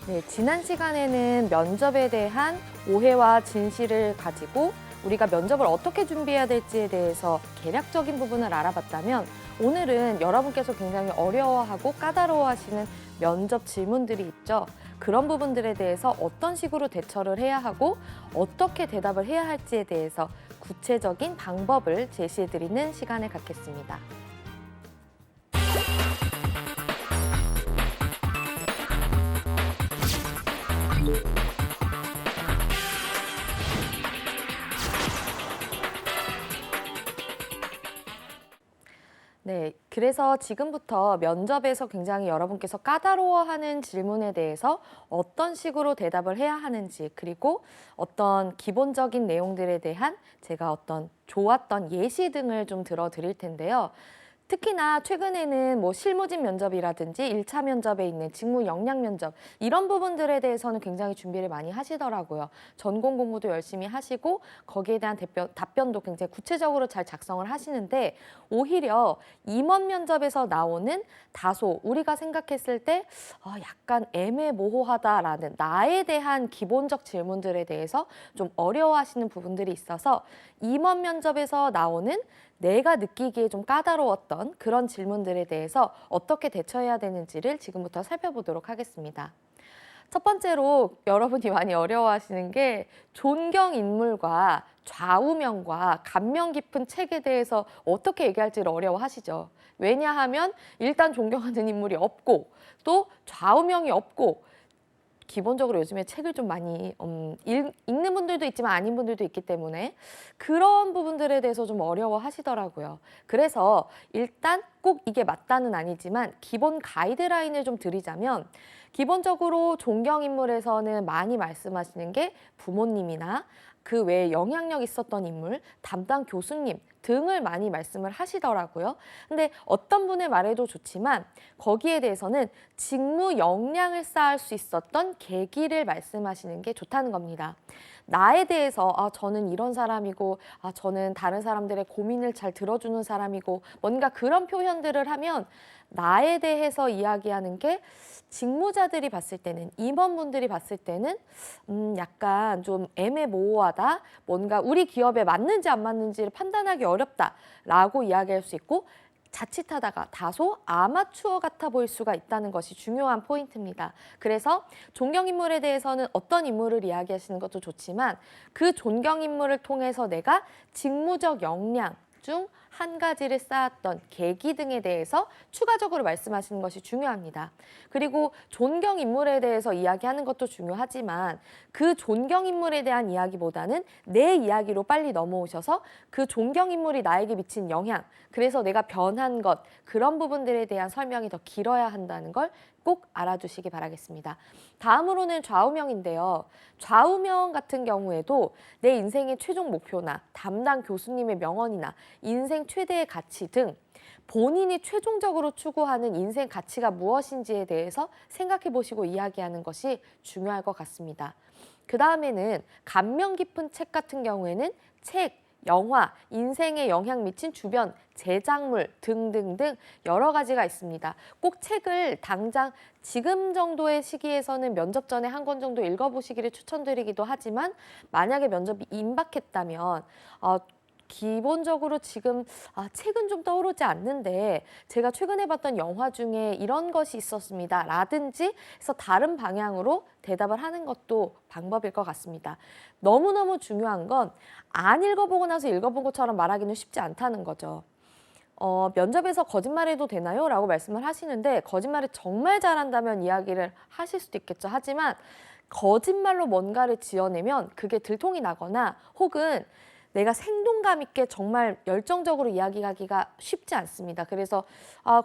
네, 지난 시간에는 면접에 대한 오해와 진실을 가지고 우리가 면접을 어떻게 준비해야 될지에 대해서 개략적인 부분을 알아봤다면 오늘은 여러분께서 굉장히 어려워하고 까다로워하시는 면접 질문들이 있죠. 그런 부분들에 대해서 어떤 식으로 대처를 해야 하고 어떻게 대답을 해야 할지에 대해서 구체적인 방법을 제시해드리는 시간을 갖겠습니다. 네, 그래서 지금부터 면접에서 굉장히 여러분께서 까다로워하는 질문에 대해서 어떤 식으로 대답을 해야 하는지, 그리고 어떤 기본적인 내용들에 대한 제가 어떤 좋았던 예시 등을 좀 들어드릴 텐데요. 특히나 최근에는 뭐 실무진 면접이라든지 1차 면접에 있는 직무 역량 면접 이런 부분들에 대해서는 굉장히 준비를 많이 하시더라고요. 전공 공부도 열심히 하시고 거기에 대한 답변도 굉장히 구체적으로 잘 작성을 하시는데 오히려 임원 면접에서 나오는 다소 우리가 생각했을 때 약간 애매모호하다라는 나에 대한 기본적 질문들에 대해서 좀 어려워하시는 부분들이 있어서 임원 면접에서 나오는 내가 느끼기에 좀 까다로웠던 그런 질문들에 대해서 어떻게 대처해야 되는지를 지금부터 살펴보도록 하겠습니다. 첫 번째로 여러분이 많이 어려워하시는 게 존경 인물과 좌우명과 감명 깊은 책에 대해서 어떻게 얘기할지를 어려워하시죠. 왜냐하면 일단 존경하는 인물이 없고 또 좌우명이 없고 기본적으로 요즘에 책을 좀 많이 읽는 분들도 있지만 아닌 분들도 있기 때문에 그런 부분들에 대해서 좀 어려워 하시더라고요. 그래서 일단 꼭 이게 맞다는 아니지만 기본 가이드라인을 좀 드리자면 기본적으로 존경인물에서는 많이 말씀하시는 게 부모님이나 그 외에 영향력 있었던 인물, 담당 교수님 등을 많이 말씀을 하시더라고요. 근데 어떤 분을 말해도 좋지만 거기에 대해서는 직무 역량을 쌓을 수 있었던 계기를 말씀하시는 게 좋다는 겁니다. 나에 대해서 저는 이런 사람이고 저는 다른 사람들의 고민을 잘 들어주는 사람이고 뭔가 그런 표현들을 하면 나에 대해서 이야기하는 게 직무자들이 봤을 때는 임원분들이 봤을 때는 약간 좀 애매모호하다 뭔가 우리 기업에 맞는지 안 맞는지를 판단하기 어렵다라고 이야기할 수 있고 자칫하다가 다소 아마추어 같아 보일 수가 있다는 것이 중요한 포인트입니다. 그래서 존경인물에 대해서는 어떤 인물을 이야기하시는 것도 좋지만 그 존경인물을 통해서 내가 직무적 역량 중 한 가지를 쌓았던 계기 등에 대해서 추가적으로 말씀하시는 것이 중요합니다. 그리고 존경인물에 대해서 이야기하는 것도 중요하지만 그 존경인물에 대한 이야기보다는 내 이야기로 빨리 넘어오셔서 그 존경인물이 나에게 미친 영향, 그래서 내가 변한 것, 그런 부분들에 대한 설명이 더 길어야 한다는 걸 꼭 알아두시기 바라겠습니다. 다음으로는 좌우명인데요. 좌우명 같은 경우에도 내 인생의 최종 목표나 담당 교수님의 명언이나 인생 최대의 가치 등 본인이 최종적으로 추구하는 인생 가치가 무엇인지에 대해서 생각해 보시고 이야기하는 것이 중요할 것 같습니다. 그 다음에는 감명 깊은 책 같은 경우에는 책, 영화, 인생에 영향 미친 주변, 제작물 등등등 여러 가지가 있습니다. 꼭 책을 당장 지금 정도의 시기에서는 면접 전에 한 권 정도 읽어보시기를 추천드리기도 하지만 만약에 면접이 임박했다면 기본적으로 지금 책은 좀 떠오르지 않는데 제가 최근에 봤던 영화 중에 이런 것이 있었습니다. 라든지 해서 다른 방향으로 대답을 하는 것도 방법일 것 같습니다. 너무너무 중요한 건 안 읽어보고 나서 읽어본 것처럼 말하기는 쉽지 않다는 거죠. 면접에서 거짓말해도 되나요? 라고 말씀을 하시는데 거짓말을 정말 잘한다면 이야기를 하실 수도 있겠죠. 하지만 거짓말로 뭔가를 지어내면 그게 들통이 나거나 혹은 내가 생동감 있게 정말 열정적으로 이야기하기가 쉽지 않습니다. 그래서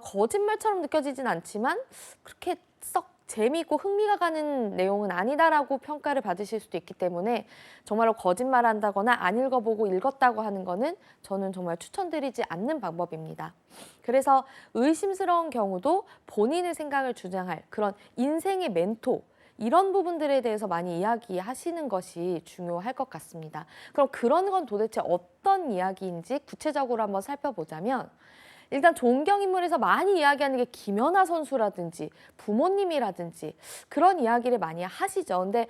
거짓말처럼 느껴지진 않지만 그렇게 썩 재미있고 흥미가 가는 내용은 아니다라고 평가를 받으실 수도 있기 때문에 정말로 거짓말한다거나 안 읽어보고 읽었다고 하는 거는 저는 정말 추천드리지 않는 방법입니다. 그래서 의심스러운 경우도 본인의 생각을 주장할 그런 인생의 멘토 이런 부분들에 대해서 많이 이야기하시는 것이 중요할 것 같습니다. 그럼 그런 건 도대체 어떤 이야기인지 구체적으로 한번 살펴보자면 일단 존경 인물에서 많이 이야기하는 게 김연아 선수라든지 부모님이라든지 그런 이야기를 많이 하시죠. 근데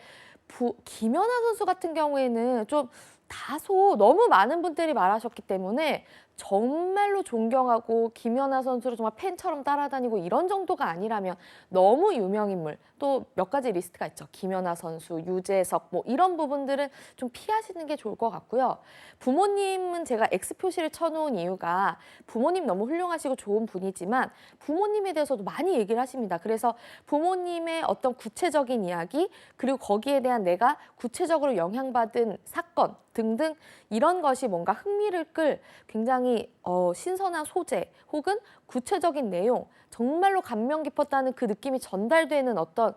김연아 선수 같은 경우에는 좀 다소 너무 많은 분들이 말하셨기 때문에 정말로 존경하고 김연아 선수를 정말 팬처럼 따라다니고 이런 정도가 아니라면 너무 유명인물 또 몇 가지 리스트가 있죠. 김연아 선수, 유재석 뭐 이런 부분들은 좀 피하시는 게 좋을 것 같고요. 부모님은 제가 X 표시를 쳐놓은 이유가 부모님 너무 훌륭하시고 좋은 분이지만 부모님에 대해서도 많이 얘기를 하십니다. 그래서 부모님의 어떤 구체적인 이야기 그리고 거기에 대한 내가 구체적으로 영향받은 사건 등등 이런 것이 뭔가 흥미를 끌 굉장히 신선한 소재 혹은 구체적인 내용 정말로 감명 깊었다는 그 느낌이 전달되는 어떤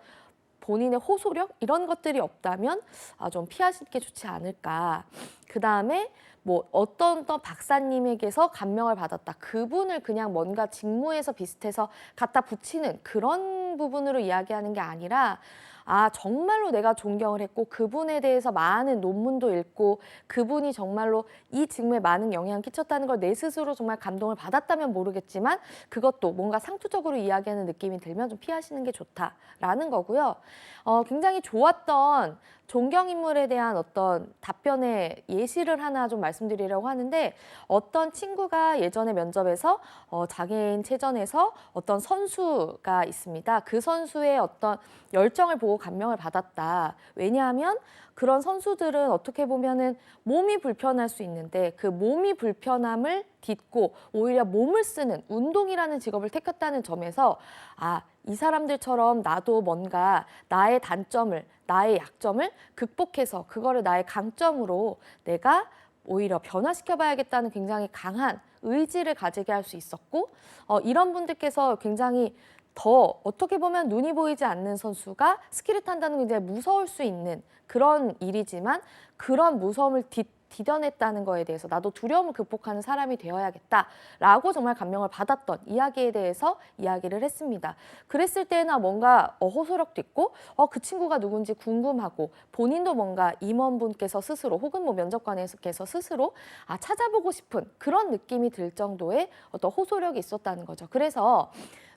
본인의 호소력 이런 것들이 없다면 좀 피하시는 게 좋지 않을까. 그다음에 뭐 어떤 박사님에게서 감명을 받았다. 그분을 그냥 뭔가 직무에서 비슷해서 갖다 붙이는 그런 부분으로 이야기하는 게 아니라 정말로 내가 존경을 했고 그분에 대해서 많은 논문도 읽고 그분이 정말로 이 직무에 많은 영향을 끼쳤다는 걸 내 스스로 정말 감동을 받았다면 모르겠지만 그것도 뭔가 상투적으로 이야기하는 느낌이 들면 좀 피하시는 게 좋다라는 거고요. 굉장히 좋았던 존경 인물에 대한 어떤 답변의 예시를 하나 좀 말씀드리려고 하는데 어떤 친구가 예전에 면접에서 장애인 체전에서 어떤 선수가 있습니다. 그 선수의 어떤 열정을 보고 감명을 받았다. 왜냐하면 그런 선수들은 어떻게 보면은 몸이 불편할 수 있는데 그 몸이 불편함을 딛고 오히려 몸을 쓰는 운동이라는 직업을 택했다는 점에서 이 사람들처럼 나도 뭔가 나의 단점을, 나의 약점을 극복해서 그거를 나의 강점으로 내가 오히려 변화시켜 봐야겠다는 굉장히 강한 의지를 가지게 할 수 있었고 이런 분들께서 굉장히 더 어떻게 보면 눈이 보이지 않는 선수가 스키를 탄다는 게 굉장히 무서울 수 있는 그런 일이지만 그런 무서움을 디뎌냈다는 거에 대해서 나도 두려움을 극복하는 사람이 되어야겠다라고 정말 감명을 받았던 이야기에 대해서 이야기를 했습니다. 그랬을 때나 뭔가 호소력도 있고 그 친구가 누군지 궁금하고 본인도 뭔가 임원분께서 스스로 혹은 뭐 면접관께서 스스로 찾아보고 싶은 그런 느낌이 들 정도의 어떤 호소력이 있었다는 거죠. 그래서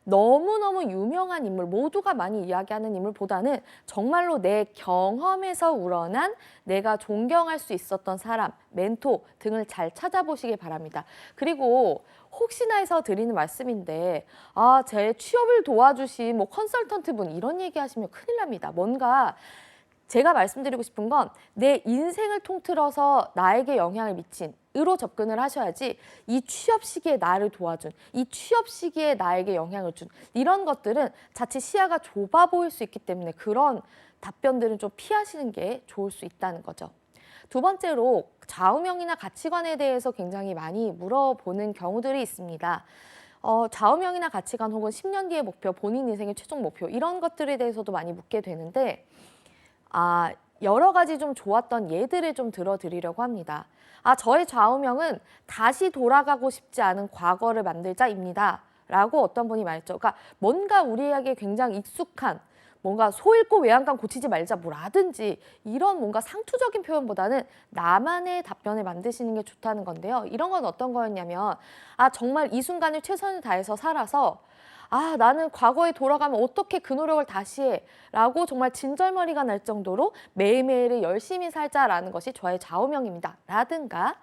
너무너무 유명한 인물, 모두가 많이 이야기하는 인물보다는 정말로 내 경험에서 우러난 내가 존경할 수 있었던 사람, 멘토 등을 잘 찾아보시길 바랍니다. 그리고 혹시나 해서 드리는 말씀인데 제 취업을 도와주신 뭐 컨설턴트 분 이런 얘기하시면 큰일 납니다. 뭔가 제가 말씀드리고 싶은 건 내 인생을 통틀어서 나에게 영향을 미친 으로 접근을 하셔야지 이 취업 시기에 나를 도와준, 이 취업 시기에 나에게 영향을 준 이런 것들은 자칫 시야가 좁아 보일 수 있기 때문에 그런 답변들은 좀 피하시는 게 좋을 수 있다는 거죠. 두 번째로 좌우명이나 가치관에 대해서 굉장히 많이 물어보는 경우들이 있습니다. 좌우명이나 가치관 혹은 10년 뒤의 목표, 본인 인생의 최종 목표 이런 것들에 대해서도 많이 묻게 되는데 여러 가지 좀 좋았던 예들을 좀 들어드리려고 합니다. 저의 좌우명은 다시 돌아가고 싶지 않은 과거를 만들자입니다. 라고 어떤 분이 말했죠. 그러니까 뭔가 우리에게 굉장히 익숙한 뭔가 소 잃고 외양간 고치지 말자 뭐라든지 이런 뭔가 상투적인 표현보다는 나만의 답변을 만드시는 게 좋다는 건데요. 이런 건 어떤 거였냐면 정말 이 순간을 최선을 다해서 살아서 나는 과거에 돌아가면 어떻게 그 노력을 다시 해? 라고 정말 진절머리가 날 정도로 매일매일을 열심히 살자라는 것이 저의 좌우명입니다. 라든가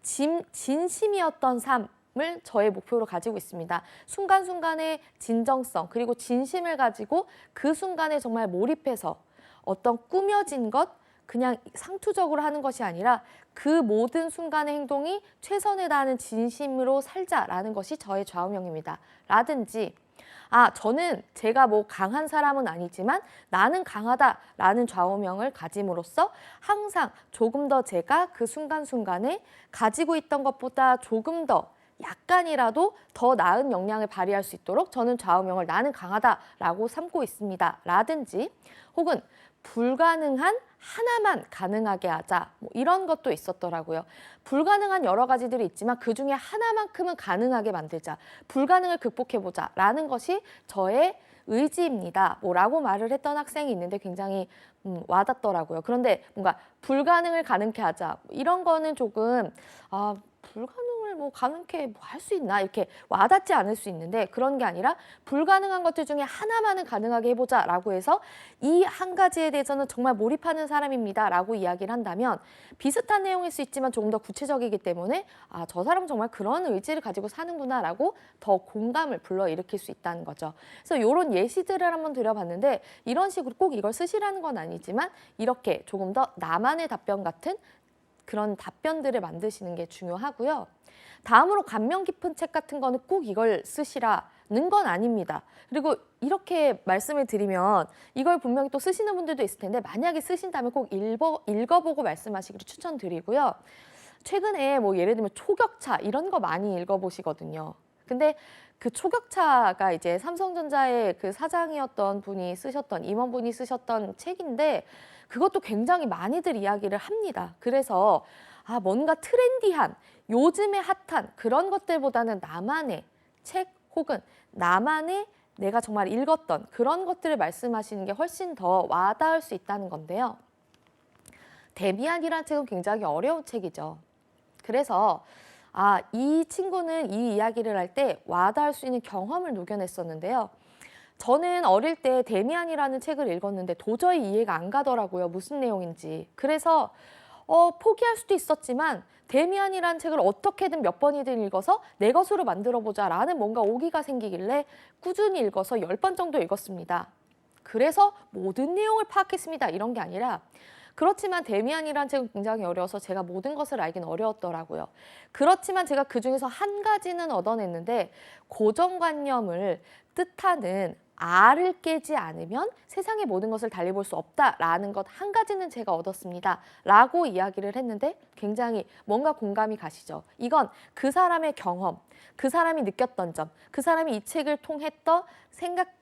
진심이었던 삶을 저의 목표로 가지고 있습니다. 순간순간의 진정성 그리고 진심을 가지고 그 순간에 정말 몰입해서 어떤 꾸며진 것 그냥 상투적으로 하는 것이 아니라 그 모든 순간의 행동이 최선을 다하는 진심으로 살자라는 것이 저의 좌우명입니다. 라든지 저는 제가 뭐 강한 사람은 아니지만 나는 강하다라는 좌우명을 가짐으로써 항상 조금 더 제가 그 순간순간에 가지고 있던 것보다 조금 더 약간이라도 더 나은 역량을 발휘할 수 있도록 저는 좌우명을 나는 강하다라고 삼고 있습니다. 라든지 혹은 불가능한 하나만 가능하게 하자 뭐 이런 것도 있었더라고요. 불가능한 여러 가지들이 있지만 그중에 하나만큼은 가능하게 만들자. 불가능을 극복해보자 라는 것이 저의 의지입니다. 뭐라고 말을 했던 학생이 있는데 굉장히 와닿더라고요. 그런데 뭔가 불가능을 가능케 하자 이런 거는 조금 불가능을 정말 뭐 가능케 뭐 할 수 있나 이렇게 와닿지 않을 수 있는데 그런 게 아니라 불가능한 것들 중에 하나만은 가능하게 해보자라고 해서 이 한 가지에 대해서는 정말 몰입하는 사람입니다라고 이야기를 한다면 비슷한 내용일 수 있지만 조금 더 구체적이기 때문에 아, 저 사람은 정말 그런 의지를 가지고 사는구나라고 더 공감을 불러일으킬 수 있다는 거죠. 그래서 이런 예시들을 한번 드려봤는데 이런 식으로 꼭 이걸 쓰시라는 건 아니지만 이렇게 조금 더 나만의 답변 같은 그런 답변들을 만드시는 게 중요하고요. 다음으로 감명 깊은 책 같은 거는 꼭 이걸 쓰시라는 건 아닙니다. 그리고 이렇게 말씀을 드리면 이걸 분명히 또 쓰시는 분들도 있을 텐데 만약에 쓰신다면 꼭 읽어보고 말씀하시기를 추천드리고요. 최근에 뭐 예를 들면 초격차 이런 거 많이 읽어보시거든요. 근데 그 초격차가 이제 삼성전자의 그 사장이었던 분이 쓰셨던 임원분이 쓰셨던 책인데 그것도 굉장히 많이들 이야기를 합니다. 그래서 아, 뭔가 트렌디한 요즘에 핫한 그런 것들보다는 나만의 책 혹은 나만의 내가 정말 읽었던 그런 것들을 말씀하시는 게 훨씬 더 와닿을 수 있다는 건데요. 데미안이라는 책은 굉장히 어려운 책이죠. 그래서 아, 이 친구는 이 이야기를 할 때 와닿을 수 있는 경험을 녹여냈었는데요. 저는 어릴 때 데미안이라는 책을 읽었는데 도저히 이해가 안 가더라고요. 무슨 내용인지. 그래서 포기할 수도 있었지만 데미안이라는 책을 어떻게든 몇 번이든 읽어서 내 것으로 만들어보자라는 뭔가 오기가 생기길래 꾸준히 읽어서 10번 정도 읽었습니다. 그래서 모든 내용을 파악했습니다. 이런 게 아니라 그렇지만 데미안이라는 책은 굉장히 어려워서 제가 모든 것을 알긴 어려웠더라고요. 그렇지만 제가 그중에서 한 가지는 얻어냈는데 고정관념을 뜻하는 알을 깨지 않으면 세상의 모든 것을 달리 볼 수 없다라는 것 한 가지는 제가 얻었습니다. 라고 이야기를 했는데 굉장히 뭔가 공감이 가시죠. 이건 그 사람의 경험, 그 사람이 느꼈던 점, 그 사람이 이 책을 통했던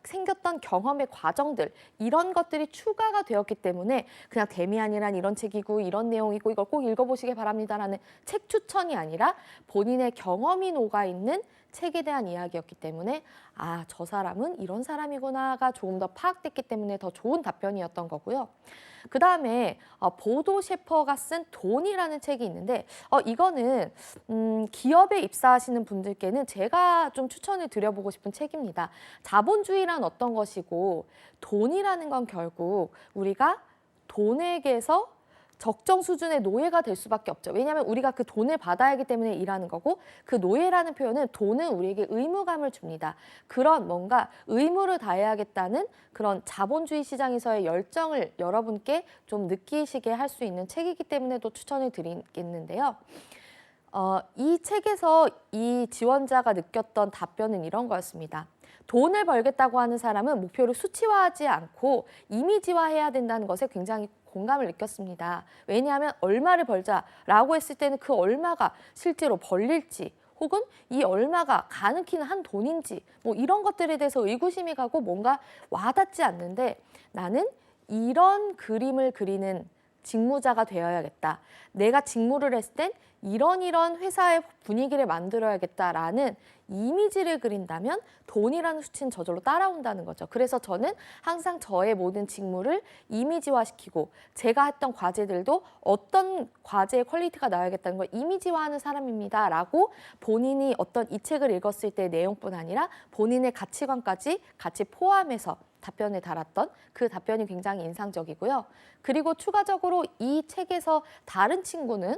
생겼던 경험의 과정들 이런 것들이 추가가 되었기 때문에 그냥 데미안이란 이런 책이고 이런 내용이고 이걸 꼭 읽어보시기 바랍니다라는 책 추천이 아니라 본인의 경험이 녹아있는 책에 대한 이야기였기 때문에 아, 저 사람은 이런 사람이구나가 조금 더 파악됐기 때문에 더 좋은 답변이었던 거고요. 그 다음에 보도 셰퍼가 쓴 돈이라는 책이 있는데 이거는 기업에 입사하시는 분들께는 제가 좀 추천을 드려보고 싶은 책입니다. 자본주의란 어떤 것이고 돈이라는 건 결국 우리가 돈에게서 적정 수준의 노예가 될 수밖에 없죠. 왜냐하면 우리가 그 돈을 받아야 하기 때문에 일하는 거고 그 노예라는 표현은 돈은 우리에게 의무감을 줍니다. 그런 뭔가 의무를 다해야겠다는 그런 자본주의 시장에서의 열정을 여러분께 좀 느끼시게 할 수 있는 책이기 때문에 또 추천을 드리겠는데요. 이 책에서 이 지원자가 느꼈던 답변은 이런 거였습니다. 돈을 벌겠다고 하는 사람은 목표를 수치화하지 않고 이미지화해야 된다는 것에 굉장히 공감을 느꼈습니다. 왜냐하면 얼마를 벌자라고 했을 때는 그 얼마가 실제로 벌릴지 혹은 이 얼마가 가능키는 한 돈인지 뭐 이런 것들에 대해서 의구심이 가고 뭔가 와닿지 않는데 나는 이런 그림을 그리는 직무자가 되어야겠다. 내가 직무를 했을 땐 이런 회사의 분위기를 만들어야겠다라는 이미지를 그린다면 돈이라는 수치는 저절로 따라온다는 거죠. 그래서 저는 항상 저의 모든 직무를 이미지화시키고 제가 했던 과제들도 어떤 과제의 퀄리티가 나와야겠다는 걸 이미지화하는 사람입니다. 라고 본인이 어떤 이 책을 읽었을 때 내용뿐 아니라 본인의 가치관까지 같이 포함해서 답변을 달았던 그 답변이 굉장히 인상적이고요. 그리고 추가적으로 이 책에서 다른 친구는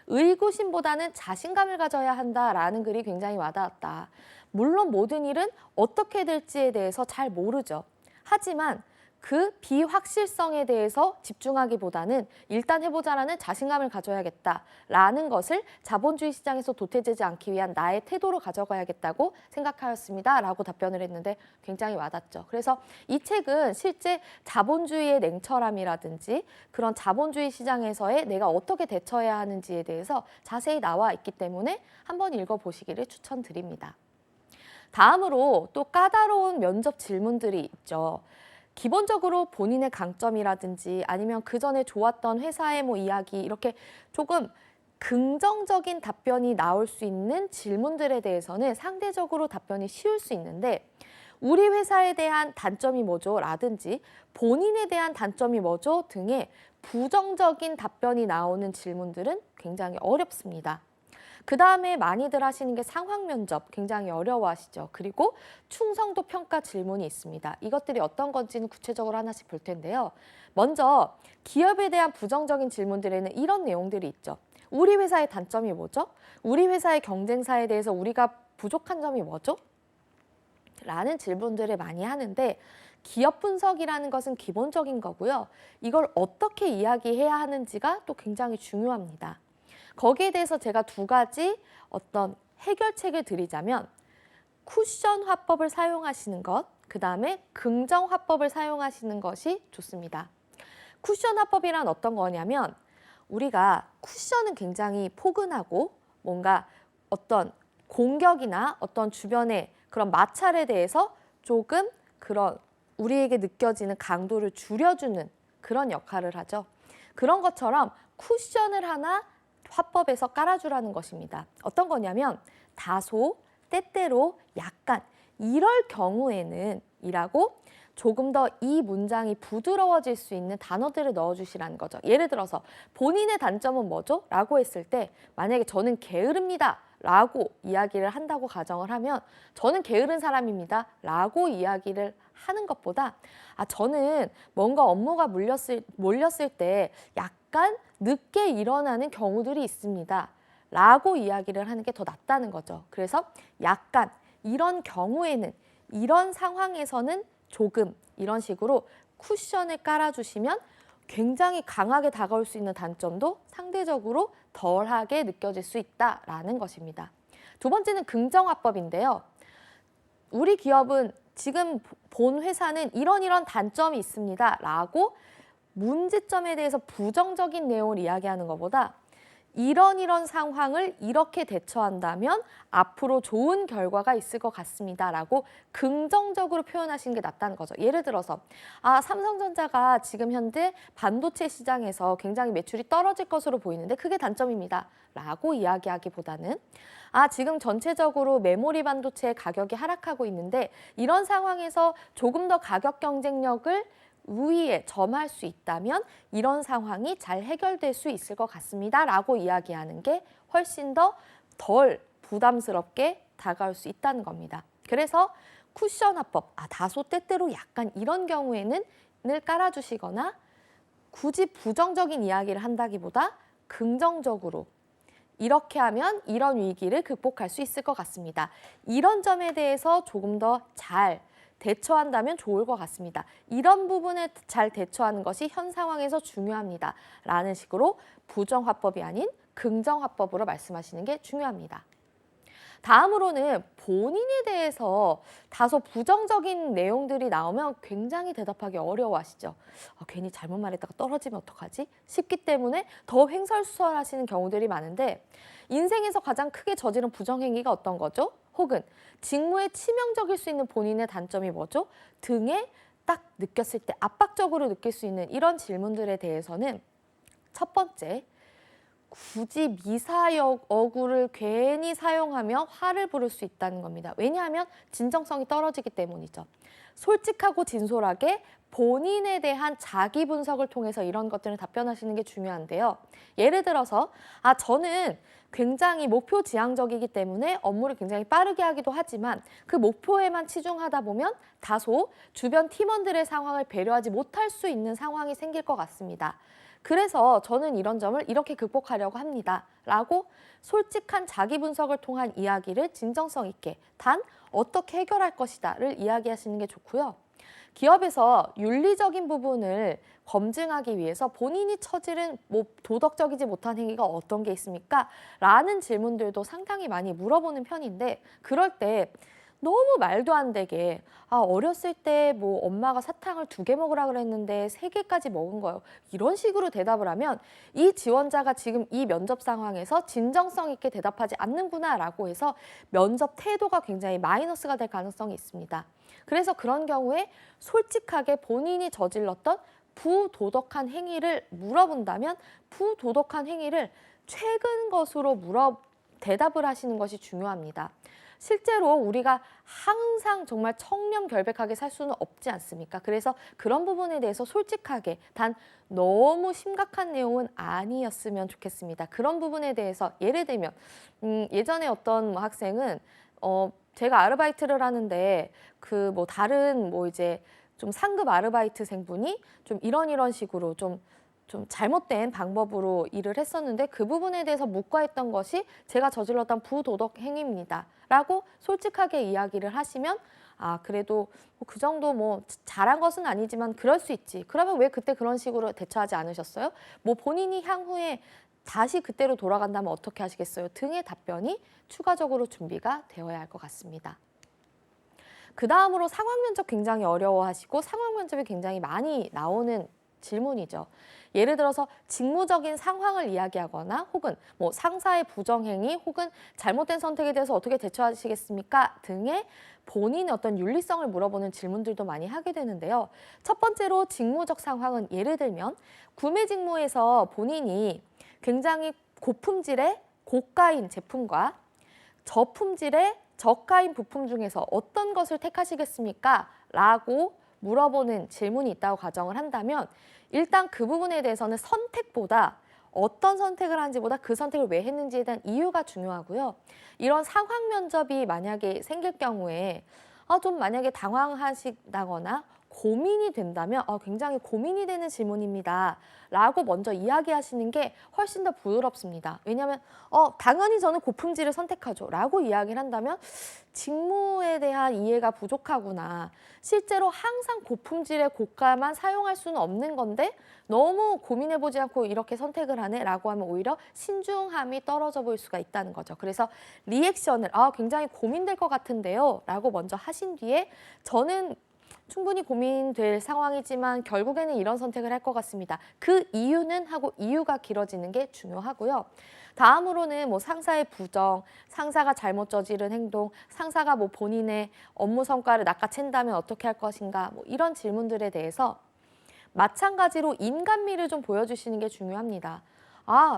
의구심보다는 자신감을 가져야 한다라는 글이 굉장히 와닿았다. 물론 모든 일은 어떻게 될지에 대해서 잘 모르죠. 하지만 그 비확실성에 대해서 집중하기보다는 일단 해보자라는 자신감을 가져야겠다라는 것을 자본주의 시장에서 도태되지 않기 위한 나의 태도로 가져가야겠다고 생각하였습니다. 라고 답변을 했는데 굉장히 와닿죠. 그래서 이 책은 실제 자본주의의 냉철함이라든지 그런 자본주의 시장에서의 내가 어떻게 대처해야 하는지에 대해서 자세히 나와 있기 때문에 한번 읽어보시기를 추천드립니다. 다음으로 또 까다로운 면접 질문들이 있죠. 기본적으로 본인의 강점이라든지 아니면 그 전에 좋았던 회사의 뭐 이야기 이렇게 조금 긍정적인 답변이 나올 수 있는 질문들에 대해서는 상대적으로 답변이 쉬울 수 있는데 우리 회사에 대한 단점이 뭐죠? 라든지 본인에 대한 단점이 뭐죠? 등의 부정적인 답변이 나오는 질문들은 굉장히 어렵습니다. 그 다음에 많이들 하시는 게 상황 면접, 굉장히 어려워하시죠. 그리고 충성도 평가 질문이 있습니다. 이것들이 어떤 건지는 구체적으로 하나씩 볼 텐데요. 먼저 기업에 대한 부정적인 질문들에는 이런 내용들이 있죠. 우리 회사의 단점이 뭐죠? 우리 회사의 경쟁사에 대해서 우리가 부족한 점이 뭐죠? 라는 질문들을 많이 하는데 기업 분석이라는 것은 기본적인 거고요. 이걸 어떻게 이야기해야 하는지가 또 굉장히 중요합니다. 거기에 대해서 제가 두 가지 어떤 해결책을 드리자면 쿠션 화법을 사용하시는 것, 그 다음에 긍정 화법을 사용하시는 것이 좋습니다. 쿠션 화법이란 어떤 거냐면 우리가 쿠션은 굉장히 포근하고 뭔가 어떤 공격이나 어떤 주변의 그런 마찰에 대해서 조금 그런 우리에게 느껴지는 강도를 줄여주는 그런 역할을 하죠. 그런 것처럼 쿠션을 하나 화법에서 깔아주라는 것입니다. 어떤 거냐면 다소, 때때로, 약간 이럴 경우에는 이라고 조금 더 이 문장이 부드러워질 수 있는 단어들을 넣어주시라는 거죠. 예를 들어서 본인의 단점은 뭐죠? 라고 했을 때 만약에 저는 게으릅니다. 라고 이야기를 한다고 가정을 하면 저는 게으른 사람입니다. 라고 이야기를 하는 것보다 저는 뭔가 업무가 몰렸을 때 약간 늦게 일어나는 경우들이 있습니다. 라고 이야기를 하는 게 더 낫다는 거죠. 그래서 약간 이런 경우에는 이런 상황에서는 조금 이런 식으로 쿠션을 깔아주시면 굉장히 강하게 다가올 수 있는 단점도 상대적으로 덜하게 느껴질 수 있다라는 것입니다. 두 번째는 긍정화법인데요. 우리 기업은 지금 본 회사는 이런 단점이 있습니다. 라고 문제점에 대해서 부정적인 내용을 이야기하는 것보다 이런 상황을 이렇게 대처한다면 앞으로 좋은 결과가 있을 것 같습니다. 라고 긍정적으로 표현하시는 게 낫다는 거죠. 예를 들어서 삼성전자가 지금 현재 반도체 시장에서 굉장히 매출이 떨어질 것으로 보이는데 그게 단점입니다. 라고 이야기하기보다는 지금 전체적으로 메모리 반도체의 가격이 하락하고 있는데 이런 상황에서 조금 더 가격 경쟁력을 우위에 점할 수 있다면 이런 상황이 잘 해결될 수 있을 것 같습니다. 라고 이야기하는 게 훨씬 더 덜 부담스럽게 다가올 수 있다는 겁니다. 그래서 쿠션 화법, 다소 때때로 약간 이런 경우에는 을 깔아주시거나 굳이 부정적인 이야기를 한다기보다 긍정적으로 이렇게 하면 이런 위기를 극복할 수 있을 것 같습니다. 이런 점에 대해서 조금 더 잘 대처한다면 좋을 것 같습니다. 이런 부분에 잘 대처하는 것이 현 상황에서 중요합니다. 라는 식으로 부정화법이 아닌 긍정화법으로 말씀하시는 게 중요합니다. 다음으로는 본인에 대해서 다소 부정적인 내용들이 나오면 굉장히 대답하기 어려워하시죠. 괜히 잘못 말했다가 떨어지면 어떡하지? 싶기 때문에 더 횡설수설하시는 경우들이 많은데 인생에서 가장 크게 저지른 부정행위가 어떤 거죠? 혹은 직무에 치명적일 수 있는 본인의 단점이 뭐죠? 등에 딱 느꼈을 때 압박적으로 느낄 수 있는 이런 질문들에 대해서는 첫 번째, 굳이 미사여구를 괜히 사용하며 화를 부를 수 있다는 겁니다. 왜냐하면 진정성이 떨어지기 때문이죠. 솔직하고 진솔하게 본인에 대한 자기 분석을 통해서 이런 것들을 답변하시는 게 중요한데요. 예를 들어서 저는 굉장히 목표 지향적이기 때문에 업무를 굉장히 빠르게 하기도 하지만 그 목표에만 치중하다 보면 다소 주변 팀원들의 상황을 배려하지 못할 수 있는 상황이 생길 것 같습니다. 그래서 저는 이런 점을 이렇게 극복하려고 합니다. 라고 솔직한 자기 분석을 통한 이야기를 진정성 있게 단 어떻게 해결할 것이다를 이야기하시는 게 좋고요. 기업에서 윤리적인 부분을 검증하기 위해서 본인이 처지른 도덕적이지 못한 행위가 어떤 게 있습니까? 라는 질문들도 상당히 많이 물어보는 편인데 그럴 때 너무 말도 안 되게 어렸을 때 엄마가 사탕을 2개 먹으라 그랬는데 3개까지 먹은 거예요. 이런 식으로 대답을 하면 이 지원자가 지금 이 면접 상황에서 진정성 있게 대답하지 않는구나라고 해서 면접 태도가 굉장히 마이너스가 될 가능성이 있습니다. 그래서 그런 경우에 솔직하게 본인이 저질렀던 부도덕한 행위를 물어본다면 부도덕한 행위를 최근 것으로 대답을 하시는 것이 중요합니다. 실제로 우리가 항상 정말 청렴결백하게 살 수는 없지 않습니까? 그래서 그런 부분에 대해서 솔직하게, 단 너무 심각한 내용은 아니었으면 좋겠습니다. 그런 부분에 대해서 예를 들면 예전에 어떤 뭐 학생은 제가 아르바이트를 하는데 그 뭐 다른 뭐 이제 좀 상급 아르바이트생분이 좀 이런 식으로 좀 잘못된 방법으로 일을 했었는데 그 부분에 대해서 묵과했던 것이 제가 저질렀던 부도덕 행위입니다. 라고 솔직하게 이야기를 하시면 그래도 뭐그 정도 뭐 잘한 것은 아니지만 그럴 수 있지. 그러면 왜 그때 그런 식으로 대처하지 않으셨어요? 뭐 본인이 향후에 다시 그때로 돌아간다면 어떻게 하시겠어요? 등의 답변이 추가적으로 준비가 되어야 할 것 같습니다. 그 다음으로 상황 면접 굉장히 어려워하시고 상황 면접이 굉장히 많이 나오는 질문이죠. 예를 들어서 직무적인 상황을 이야기하거나 혹은 뭐 상사의 부정행위 혹은 잘못된 선택에 대해서 어떻게 대처하시겠습니까? 등의 본인의 어떤 윤리성을 물어보는 질문들도 많이 하게 되는데요. 첫 번째로 직무적 상황은 예를 들면 구매 직무에서 본인이 굉장히 고품질의 고가인 제품과 저품질의 저가인 부품 중에서 어떤 것을 택하시겠습니까? 라고 물어보는 질문이 있다고 가정을 한다면 일단 그 부분에 대해서는 선택보다 어떤 선택을 하는지보다 그 선택을 왜 했는지에 대한 이유가 중요하고요. 이런 상황 면접이 만약에 생길 경우에 좀 만약에 당황하시다거나 고민이 된다면 굉장히 고민이 되는 질문입니다. 라고 먼저 이야기하시는 게 훨씬 더 부드럽습니다. 왜냐하면 당연히 저는 고품질을 선택하죠. 라고 이야기를 한다면 직무에 대한 이해가 부족하구나. 실제로 항상 고품질의 고가만 사용할 수는 없는 건데 너무 고민해보지 않고 이렇게 선택을 하네? 라고 하면 오히려 신중함이 떨어져 보일 수가 있다는 거죠. 그래서 리액션을 굉장히 고민될 것 같은데요. 라고 먼저 하신 뒤에 저는 충분히 고민될 상황이지만 결국에는 이런 선택을 할 것 같습니다. 그 이유는 하고 이유가 길어지는 게 중요하고요. 다음으로는 뭐 상사의 부정, 상사가 잘못 저지른 행동, 상사가 뭐 본인의 업무 성과를 낚아챈다면 어떻게 할 것인가 뭐 이런 질문들에 대해서 마찬가지로 인간미를 좀 보여주시는 게 중요합니다.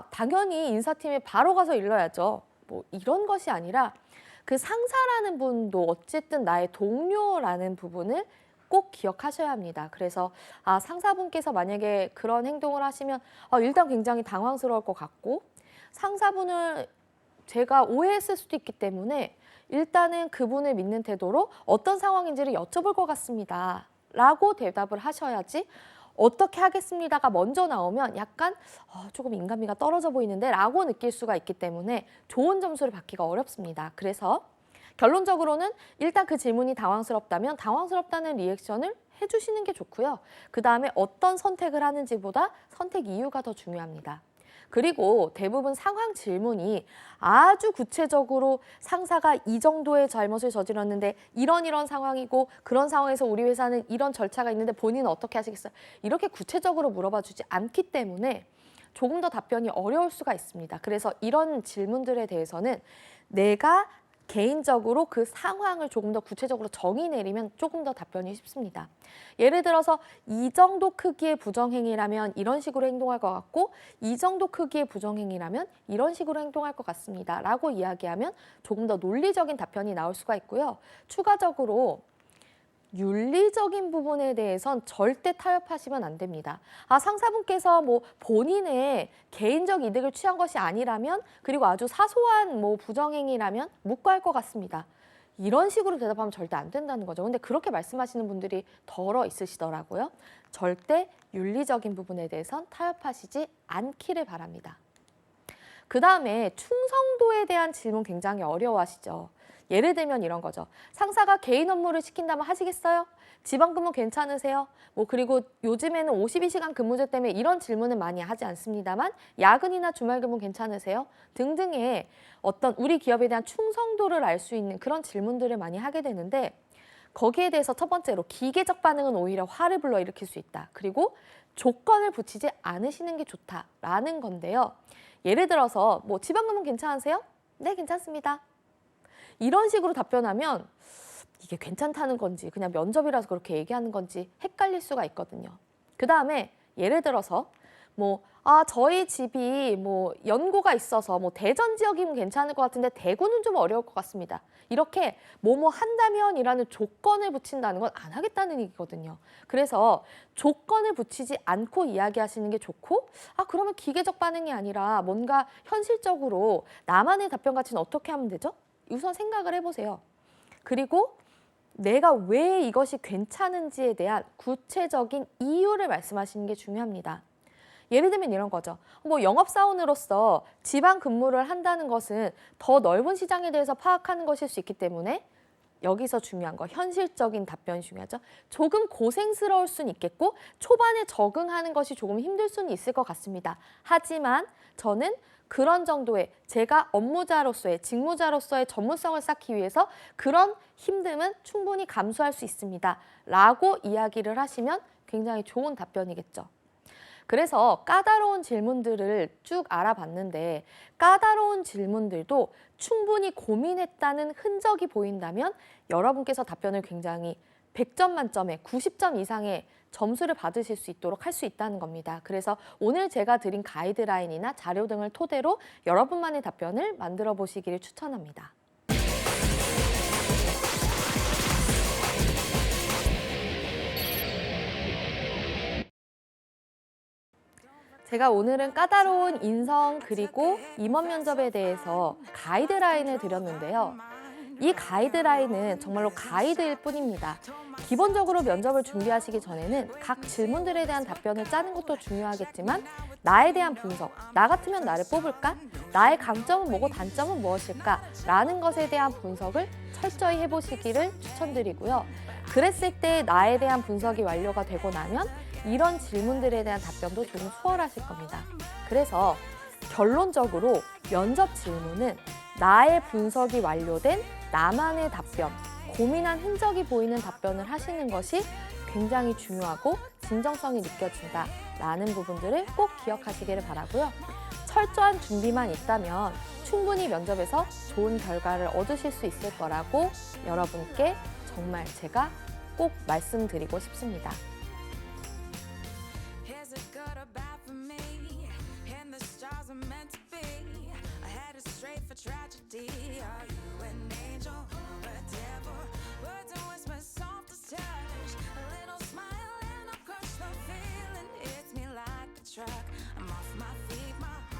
당연히 인사팀에 바로 가서 일러야죠. 뭐 이런 것이 아니라 그 상사라는 분도 어쨌든 나의 동료라는 부분을 꼭 기억하셔야 합니다. 그래서 상사분께서 만약에 그런 행동을 하시면 일단 굉장히 당황스러울 것 같고 상사분을 제가 오해했을 수도 있기 때문에 일단은 그분을 믿는 태도로 어떤 상황인지를 여쭤볼 것 같습니다. 라고 대답을 하셔야지 어떻게 하겠습니다가 먼저 나오면 약간 조금 인간미가 떨어져 보이는데 라고 느낄 수가 있기 때문에 좋은 점수를 받기가 어렵습니다. 그래서 결론적으로는 일단 그 질문이 당황스럽다면 당황스럽다는 리액션을 해주시는 게 좋고요. 그 다음에 어떤 선택을 하는지보다 선택 이유가 더 중요합니다. 그리고 대부분 상황 질문이 아주 구체적으로 상사가 이 정도의 잘못을 저질렀는데 이런 상황이고 그런 상황에서 우리 회사는 이런 절차가 있는데 본인은 어떻게 하시겠어요? 이렇게 구체적으로 물어봐 주지 않기 때문에 조금 더 답변이 어려울 수가 있습니다. 그래서 이런 질문들에 대해서는 내가 개인적으로 그 상황을 조금 더 구체적으로 정의 내리면 조금 더 답변이 쉽습니다. 예를 들어서 이 정도 크기의 부정행위라면 이런 식으로 행동할 것 같고 이 정도 크기의 부정행위라면 이런 식으로 행동할 것 같습니다. 라고 이야기하면 조금 더 논리적인 답변이 나올 수가 있고요. 추가적으로 윤리적인 부분에 대해선 절대 타협하시면 안 됩니다. 상사분께서 뭐 본인의 개인적 이득을 취한 것이 아니라면 그리고 아주 사소한 뭐 부정행위라면 묵과할 것 같습니다. 이런 식으로 대답하면 절대 안 된다는 거죠. 근데 그렇게 말씀하시는 분들이 덜어 있으시더라고요. 절대 윤리적인 부분에 대해선 타협하시지 않기를 바랍니다. 그 다음에 충성도에 대한 질문 굉장히 어려워하시죠. 예를 들면 이런 거죠. 상사가 개인 업무를 시킨다면 하시겠어요? 지방근무 괜찮으세요? 뭐 그리고 요즘에는 52시간 근무제 때문에 이런 질문은 많이 하지 않습니다만 야근이나 주말 근무 괜찮으세요? 등등의 어떤 우리 기업에 대한 충성도를 알 수 있는 그런 질문들을 많이 하게 되는데 거기에 대해서 첫 번째로 기계적 반응은 오히려 화를 불러일으킬 수 있다. 그리고 조건을 붙이지 않으시는 게 좋다라는 건데요. 예를 들어서 뭐 지방근무 괜찮으세요? 네, 괜찮습니다. 이런 식으로 답변하면 이게 괜찮다는 건지 그냥 면접이라서 그렇게 얘기하는 건지 헷갈릴 수가 있거든요. 그 다음에 예를 들어서 저희 집이 연고가 있어서 대전 지역이면 괜찮을 것 같은데 대구는 좀 어려울 것 같습니다. 이렇게 뭐뭐 한다면이라는 조건을 붙인다는 건 안 하겠다는 얘기거든요. 그래서 조건을 붙이지 않고 이야기하시는 게 좋고, 그러면 기계적 반응이 아니라 뭔가 현실적으로 나만의 답변 가치는 어떻게 하면 되죠? 우선 생각을 해보세요. 그리고 내가 왜 이것이 괜찮은지에 대한 구체적인 이유를 말씀하시는 게 중요합니다. 예를 들면 이런 거죠. 영업사원으로서 지방 근무를 한다는 것은 더 넓은 시장에 대해서 파악하는 것일 수 있기 때문에 여기서 중요한 거, 현실적인 답변이 중요하죠. 조금 고생스러울 수는 있겠고 초반에 적응하는 것이 조금 힘들 수는 있을 것 같습니다. 하지만 저는 그런 정도의 제가 업무자로서의 직무자로서의 전문성을 쌓기 위해서 그런 힘듦은 충분히 감수할 수 있습니다. 라고 이야기를 하시면 굉장히 좋은 답변이겠죠. 그래서 까다로운 질문들을 쭉 알아봤는데 까다로운 질문들도 충분히 고민했다는 흔적이 보인다면 여러분께서 답변을 굉장히 100점 만점에 90점 이상의 점수를 받으실 수 있도록 할 수 있다는 겁니다. 그래서 오늘 제가 드린 가이드라인이나 자료 등을 토대로 여러분만의 답변을 만들어 보시기를 추천합니다. 제가 오늘은 까다로운 인성 그리고 임원 면접에 대해서 가이드라인을 드렸는데요. 이 가이드라인은 정말로 가이드일 뿐입니다. 기본적으로 면접을 준비하시기 전에는 각 질문들에 대한 답변을 짜는 것도 중요하겠지만 나에 대한 분석, 나 같으면 나를 뽑을까? 나의 강점은 뭐고 단점은 무엇일까? 라는 것에 대한 분석을 철저히 해보시기를 추천드리고요. 그랬을 때 나에 대한 분석이 완료가 되고 나면 이런 질문들에 대한 답변도 조금 수월하실 겁니다. 그래서 결론적으로 면접 질문은 나의 분석이 완료된 나만의 답변, 고민한 흔적이 보이는 답변을 하시는 것이 굉장히 중요하고 진정성이 느껴진다라는 부분들을 꼭 기억하시기를 바라고요. 철저한 준비만 있다면 충분히 면접에서 좋은 결과를 얻으실 수 있을 거라고 여러분께 정말 제가 꼭 말씀드리고 싶습니다. I'm off my